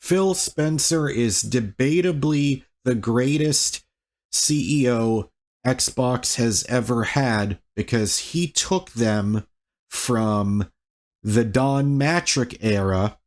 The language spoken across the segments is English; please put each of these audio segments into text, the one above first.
Phil Spencer is debatably the greatest CEO Xbox has ever had, because he took them from the Don Matrick era.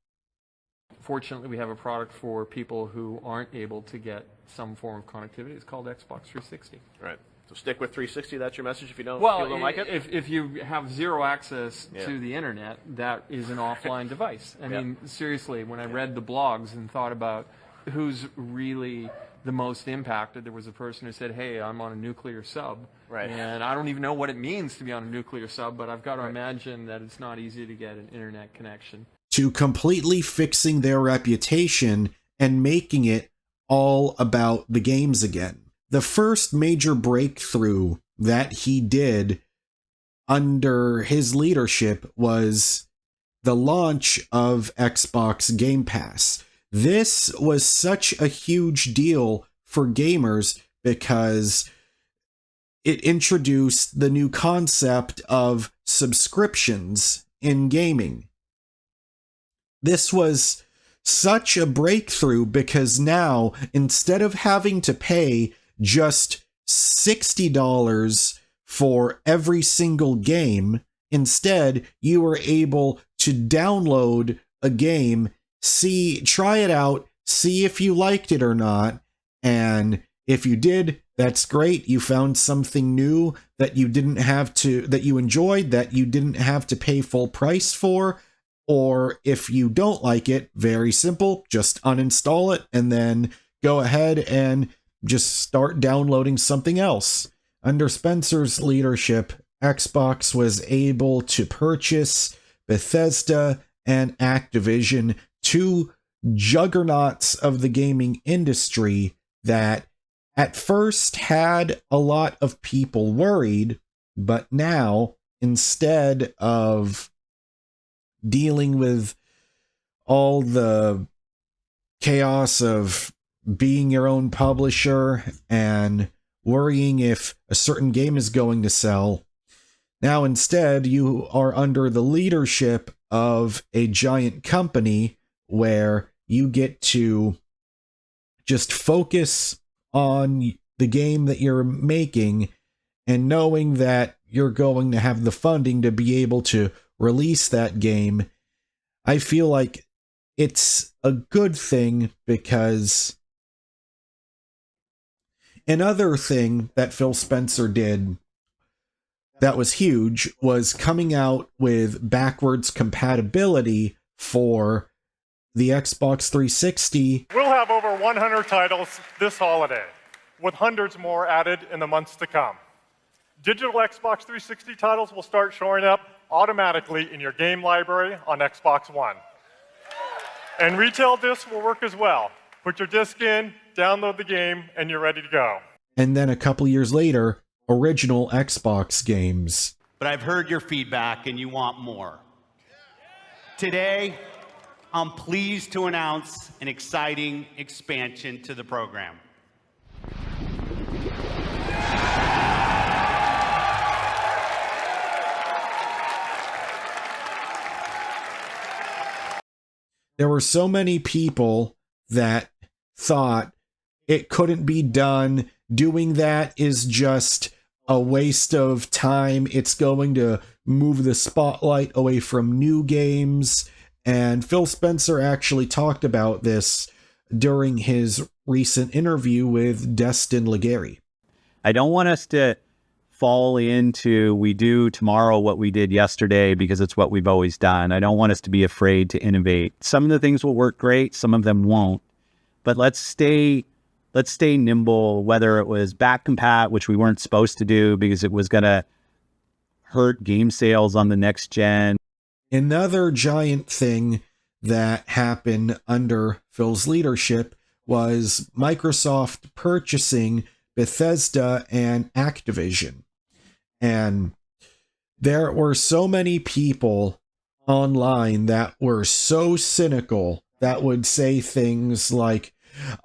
Fortunately, we have a product for people who aren't able to get some form of connectivity. It's called Xbox 360. Right. So stick with 360. That's your message if you don't, like it? If you have zero access to the internet, that is an offline device. I mean, seriously, when I read the blogs and thought about who's really the most impacted, there was a person who said, hey, I'm on a nuclear sub. Right. And I don't even know what it means to be on a nuclear sub, but I've got to imagine that it's not easy to get an internet connection. To completely fixing their reputation and making it all about the games again. The first major breakthrough that he did under his leadership was the launch of Xbox Game Pass. This was such a huge deal for gamers because it introduced the new concept of subscriptions in gaming. This was such a breakthrough because now, instead of having to pay just $60 for every single game, instead you were able to download a game, try it out, see if you liked it or not, and if you did, that's great. You found something new that you enjoyed, that you didn't have to pay full price for. Or if you don't like it, very simple, just uninstall it and then go ahead and just start downloading something else. Under Spencer's leadership, Xbox was able to purchase Bethesda and Activision, two juggernauts of the gaming industry that at first had a lot of people worried, but now, instead of dealing with all the chaos of being your own publisher and worrying if a certain game is going to sell, now instead you are under the leadership of a giant company where you get to just focus on the game that you're making and knowing that you're going to have the funding to be able to release that game. I feel like it's a good thing, because another thing that Phil Spencer did that was huge was coming out with backwards compatibility for the Xbox 360. We'll have over 100 titles this holiday, with hundreds more added in the months to come. Digital Xbox 360 titles will start showing up automatically in your game library on Xbox One. And retail discs will work as well. Put your disc in, download the game, and you're ready to go. And then a couple years later, original Xbox games. But I've heard your feedback and you want more. Today, I'm pleased to announce an exciting expansion to the program. There were so many people that thought it couldn't be done. Doing that is just a waste of time. It's going to move the spotlight away from new games. And Phil Spencer actually talked about this during his recent interview with Destin Legary. I don't want us to fall into we do tomorrow what we did yesterday because it's what we've always done. I don't want us to be afraid to innovate. Some of the things will work great, some of them won't. But let's stay nimble, whether it was back compat, which we weren't supposed to do because it was going to hurt game sales on the next gen. Another giant thing that happened under Phil's leadership was Microsoft purchasing Bethesda and Activision. And there were so many people online that were so cynical that would say things like,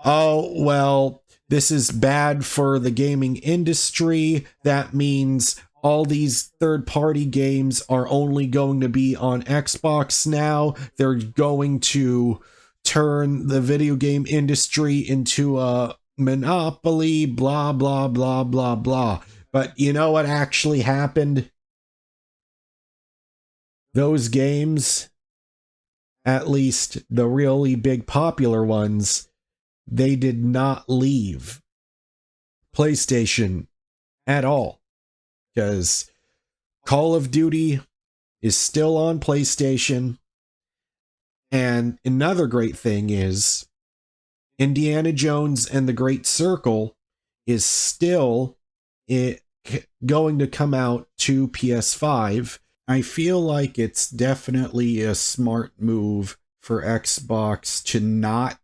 oh, well, this is bad for the gaming industry. That means all these third-party games are only going to be on Xbox now. They're going to turn the video game industry into a monopoly, blah, blah, blah, blah, blah. But you know what actually happened? Those games, at least the really big popular ones, they did not leave PlayStation at all. Because Call of Duty is still on PlayStation. And another great thing is Indiana Jones and the Great Circle is still going to come out to PS5. I feel like it's definitely a smart move for Xbox to not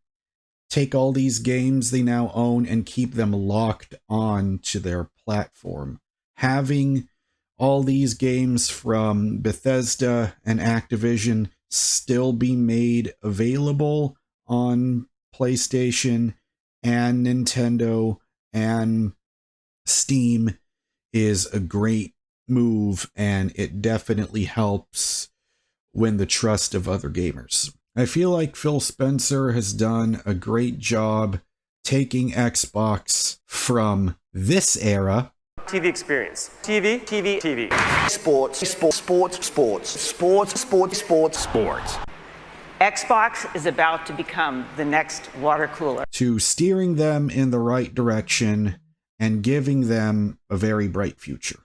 take all these games they now own and keep them locked on to their platform. Having all these games from Bethesda and Activision still be made available on PlayStation and Nintendo and Steam is a great move, and it definitely helps win the trust of other gamers. I feel like Phil Spencer has done a great job taking Xbox from this era. TV experience. TV. Sports. Xbox is about to become the next water cooler. To steering them in the right direction and giving them a very bright future.